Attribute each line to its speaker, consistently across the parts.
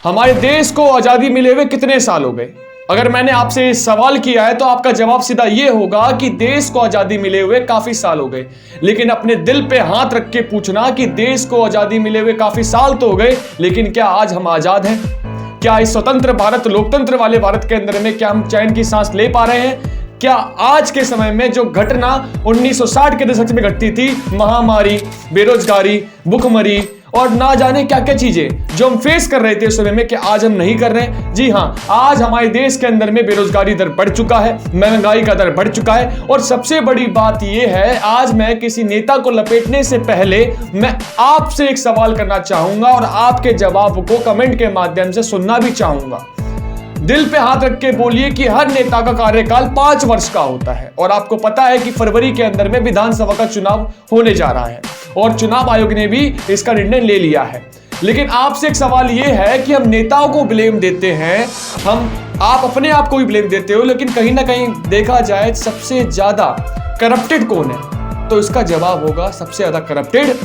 Speaker 1: हमारे देश को आजादी मिले हुए कितने साल हो गए? अगर मैंने आपसे सवाल किया है तो आपका जवाब सीधा यह होगा कि देश को आजादी मिले हुए काफी साल हो गए। लेकिन अपने दिल पे हाथ रख के पूछना कि देश को आजादी मिले हुए काफी साल तो हो गए, लेकिन क्या आज हम आजाद हैं? क्या इस स्वतंत्र भारत, लोकतंत्र वाले भारत के अंदर में क्या हम चैन की सांस ले पा रहे हैं? क्या आज के समय में जो घटना 1960 के दशक में घटती थी, महामारी, बेरोजगारी, भुखमरी और ना जाने क्या क्या चीजें जो हम फेस कर रहे थे उस समय में, क्या आज हम नहीं कर रहे हैं? जी हां, आज हमारे देश के अंदर में बेरोजगारी दर बढ़ चुका है, महंगाई का दर बढ़ चुका है। और सबसे बड़ी बात यह है, आज मैं किसी नेता को लपेटने से पहले मैं आपसे एक सवाल करना चाहूंगा और आपके जवाब को कमेंट के माध्यम से सुनना भी चाहूंगा। दिल पे हाथ रख के बोलिए कि हर नेता का कार्यकाल 5 वर्ष का होता है और आपको पता है कि फरवरी के अंदर में विधानसभा का चुनाव होने जा रहा है और चुनाव आयोग ने भी इसका निर्णय ले लिया है। लेकिन आपसे एक सवाल यह है कि हम नेताओं को ब्लेम देते हैं, आप अपने आप को भी ब्लेम देते हो, लेकिन कहीं ना कहीं देखा जाए सबसे ज्यादा करप्टेड कौन है? तो इसका जवाब होगा सबसे ज्यादा करप्टेड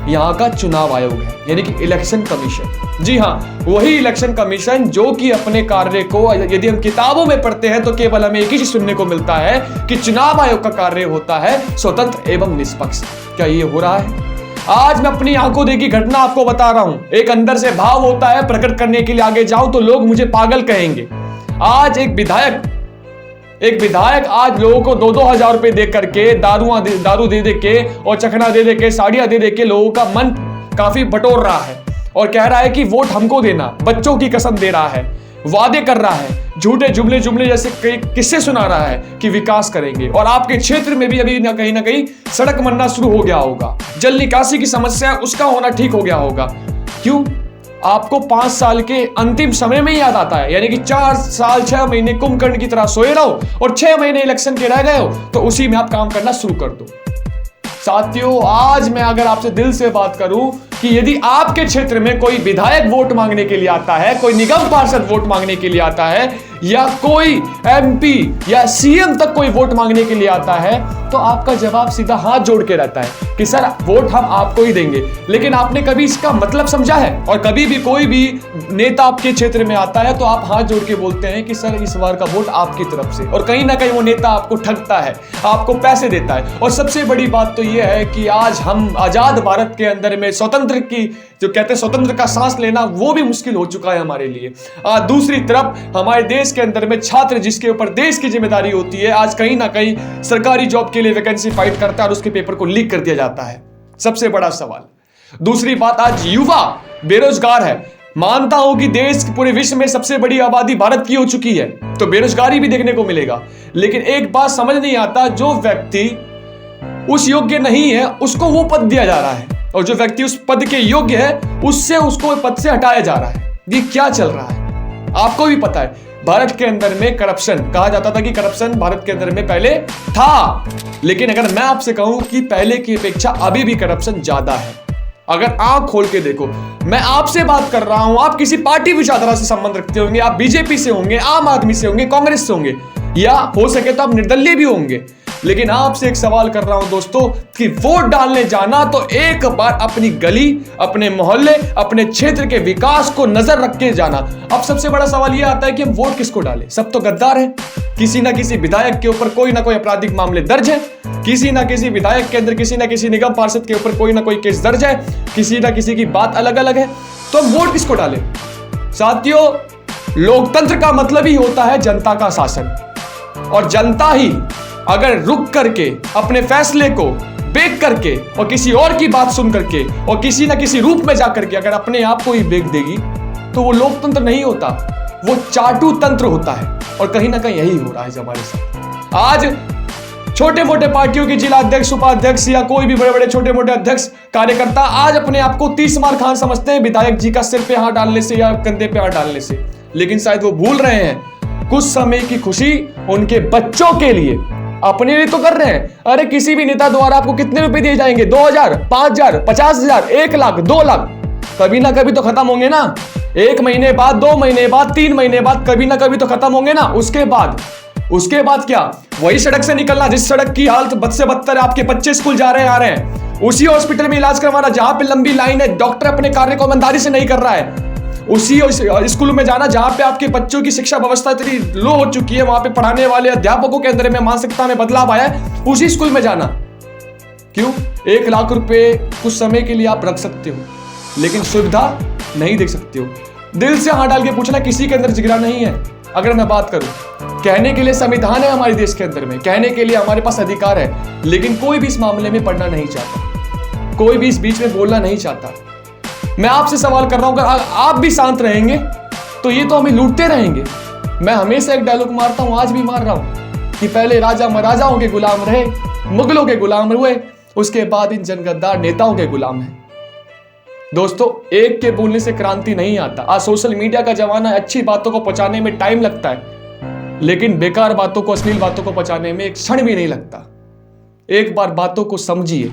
Speaker 1: यहां का चुनाव आयोग है, यानी कि इलेक्शन कमीशन। जी हां, वही इलेक्शन कमीशन जो कि अपने कार्य को यदि हम किताबों में पढ़ते हैं तो केवल हमें एक ही चीज सुनने को मिलता है कि चुनाव आयोग का कार्य होता है स्वतंत्र एवं निष्पक्ष। क्या ये हो रहा है? आज मैं अपनी आंखों देखी घटना आपको बता रहा हूं। एक अंदर से भाव होता है, प्रकट करने के लिए आगे जाऊं तो लोग मुझे पागल कहेंगे। आज एक विधायक आज लोगों को 2-2 हजार रुपए दे करके दारू दे के और चखना दे के, साड़ियां दे के लोगों का मन काफी बटोर रहा है और कह रहा है कि वोट हमको देना। बच्चों की कसम दे रहा है, वादे कर रहा है, झूठे जुमले जैसे कई किस्से सुना रहा है कि विकास करेंगे। और आपके क्षेत्र में भी अभी ना कहीं सड़क बनना शुरू हो गया होगा, जल निकासी की समस्या उसका होना ठीक हो गया होगा। क्यों? आपको 5 साल के अंतिम समय में याद आता है, यानी कि 4 साल 6 महीने कुंभकर्ण की तरह सोए रहो और 6 महीने इलेक्शन के रह गए हो तो उसी में आप काम करना शुरू कर दो। साथियों, आज मैं अगर आपसे दिल से बात करूं कि यदि आपके क्षेत्र में कोई विधायक वोट मांगने के लिए आता है, कोई निगम पार्षद वोट मांगने के लिए आता है, या कोई एमपी या सीएम तक कोई वोट मांगने के लिए आता है, तो आपका जवाब सीधा हाथ जोड़ के रहता है कि सर वोट हम आपको ही देंगे। लेकिन आपने कभी इसका मतलब समझा है? और कभी भी कोई भी नेता आपके क्षेत्र में आता है तो आप हाथ जोड़ के बोलते हैं कि सर इस बार का वोट आपकी तरफ से, और कहीं ना कहीं वो नेता आपको ठगता है, आपको पैसे देता है। और सबसे बड़ी बात तो यह है कि आज हम आजाद भारत के अंदर में स्वतंत्र की जो कहते हैं स्वतंत्र का सांस लेना वो भी मुश्किल हो चुका है हमारे लिए। दूसरी तरफ हमारे देश के अंदर में छात्र जिसके ऊपर देश की जिम्मेदारी होती है, आज कहीं ना कहीं सरकारी जॉब के लिए वैकेंसी फाइट करता है और उसके पेपर को लीक कर दिया जाता है। सबसे बड़ा सवाल। दूसरी बात, आज युवा बेरोजगार है। मानता हूं कि देश पूरे विश्व में सबसे बड़ी आबादी भारत की हो चुकी है तो बेरोजगारी भी देखने को मिलेगा। लेकिन एक बात समझ नहीं आता, जो व्यक्ति उस योग्य नहीं है उसको वो पद दिया जा रहा है और जो व्यक्ति उस पद के योग्य है उसको पद से हटाया जा रहा है। ये क्या चल रहा है? आपको भी पता है भारत के अंदर में करप्शन, कहा जाता था कि करप्शन भारत के अंदर में पहले था, लेकिन अगर मैं आपसे कहूं कि पहले की अपेक्षा अभी भी करप्शन ज्यादा है। अगर आंख खोल के देखो, मैं आपसे बात कर रहा हूं, आप किसी पार्टी विचारधारा से संबंध रखते होंगे, आप बीजेपी से होंगे, आम आदमी से होंगे, कांग्रेस से होंगे, या हो सके तो आप निर्दलीय भी होंगे। लेकिन आपसे एक सवाल कर रहा हूं दोस्तों कि वोट डालने जाना तो एक बार अपनी गली, अपने मोहल्ले, अपने क्षेत्र के विकास को नजर रख के जाना। अब सबसे बड़ा सवाल यह आता है कि हम वोट किसको डालें? सब तो गद्दार हैं। किसी ना किसी विधायक के ऊपर कोई ना कोई आपराधिक मामले दर्ज है, किसी ना किसी विधायक के अंदर किसी ना किसी निगम पार्षद के ऊपर कोई ना कोई केस दर्ज है, किसी ना किसी की बात अलग अलग है, तो हम वोट किसको डालें? साथियों, लोकतंत्र का मतलब ही होता है जनता का शासन, और जनता ही अगर रुक करके अपने फैसले को बेच करके और किसी और की बात सुन करके और किसी ना किसी रूप में जाकर के अगर अपने आप को ही बेच देगी तो वो लोकतंत्र नहीं होता, वो चाटू तंत्र होता है। और कहीं ना कहीं यही हो रहा है हमारे साथ। आज छोटे मोटे पार्टियों के जिला अध्यक्ष, उपाध्यक्ष या कोई भी बड़े बड़े छोटे मोटे अध्यक्ष, कार्यकर्ता आज अपने आप को 30 मार खान समझते हैं विधायक जी का सिर पे हाथ डालने से या कंधे पे हाथ डालने से। लेकिन शायद वो भूल रहे हैं कुछ समय की खुशी उनके बच्चों के लिए, अपने लिए तो कर रहे हैं। अरे किसी भी नेता द्वारा आपको कितने रुपए दिए जाएंगे? 2000, 5000, 50,000, 1 लाख, 2 लाख, कभी ना कभी तो खत्म होंगे ना। 1 महीने बाद, 2 महीने बाद, 3 महीने बाद कभी ना कभी तो खत्म होंगे ना। उसके बाद क्या? वही सड़क से निकलना जिस सड़क की हालत बद से बदतर है, आपके बच्चे स्कूल जा रहे हैं, आ रहे हैं, उसी हॉस्पिटल में इलाज करवाना जहां पे लंबी लाइन है, डॉक्टर अपने कार्य को ईमानदारी से नहीं कर रहा है, उसी स्कूल में जाना जहां पे आपके बच्चों की शिक्षा व्यवस्था इतनी लो हो चुकी है, वहां पे पढ़ाने वाले अध्यापकों के अंदर में मानसिकता में बदलाव आया है, उसी स्कूल में जाना। क्यों? 1 लाख रुपए कुछ समय के लिए आप रख सकते हो, लेकिन सुविधा नहीं दे सकते हो। दिल से हाथ डाल के पूछना, किसी के अंदर जिगरा नहीं है। अगर मैं बात करूं, कहने के लिए संविधान है हमारे देश के अंदर में, कहने के लिए हमारे पास अधिकार है, लेकिन कोई भी इस मामले में पढ़ना नहीं चाहता, कोई भी इस बीच में बोलना नहीं चाहता। मैं आपसे सवाल कर रहा हूं, अगर आप भी शांत रहेंगे तो ये तो हमें लूटते रहेंगे। मैं हमेशा एक डायलॉग मारता हूं, आज भी मार रहा हूं, कि पहले राजा महाराजाओं के गुलाम रहे, मुगलों के गुलाम हुए, उसके बाद इन जनगद्दार नेताओं के गुलाम हैं। दोस्तों, एक के बोलने से क्रांति नहीं आता। आज सोशल मीडिया का जमाना है, अच्छी बातों को पहुंचाने में टाइम लगता है, लेकिन बेकार बातों को, अश्लील बातों को पहुंचाने में एक क्षण भी नहीं लगता। एक बार बातों को समझिए,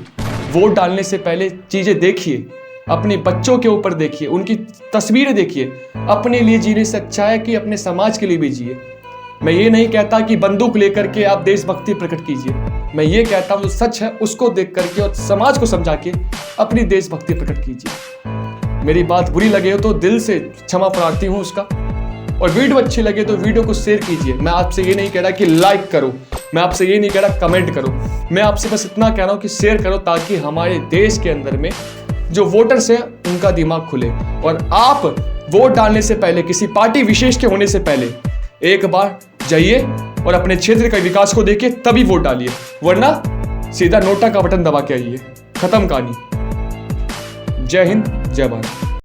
Speaker 1: वोट डालने से पहले चीजें देखिए, अपने बच्चों के ऊपर देखिए, उनकी तस्वीरें देखिए। अपने लिए जीने से अच्छा है कि अपने समाज के लिए भी जिए। मैं ये नहीं कहता कि बंदूक लेकर के आप देशभक्ति प्रकट कीजिए, मैं ये कहता हूं जो सच है उसको देख करके और समाज को समझा के अपनी देशभक्ति प्रकट कीजिए। मेरी बात बुरी लगे हो तो दिल से क्षमा प्रार्थी हूं उसका, और वीडियो अच्छी लगे तो वीडियो को शेयर कीजिए। मैं आपसे ये नहीं कह रहा कि लाइक करो, मैं आपसे ये नहीं कह रहा कमेंट करो, मैं आपसे बस इतना कह रहा हूं कि शेयर करो, ताकि हमारे देश के अंदर में जो वोटर्स हैं उनका दिमाग खुले। और आप वोट डालने से पहले, किसी पार्टी विशेष के होने से पहले, एक बार जाइए और अपने क्षेत्र के विकास को देखिए, तभी वोट डालिए, वरना सीधा नोटा का बटन दबा के आइए। खत्म कहानी। जय हिंद, जय भारत।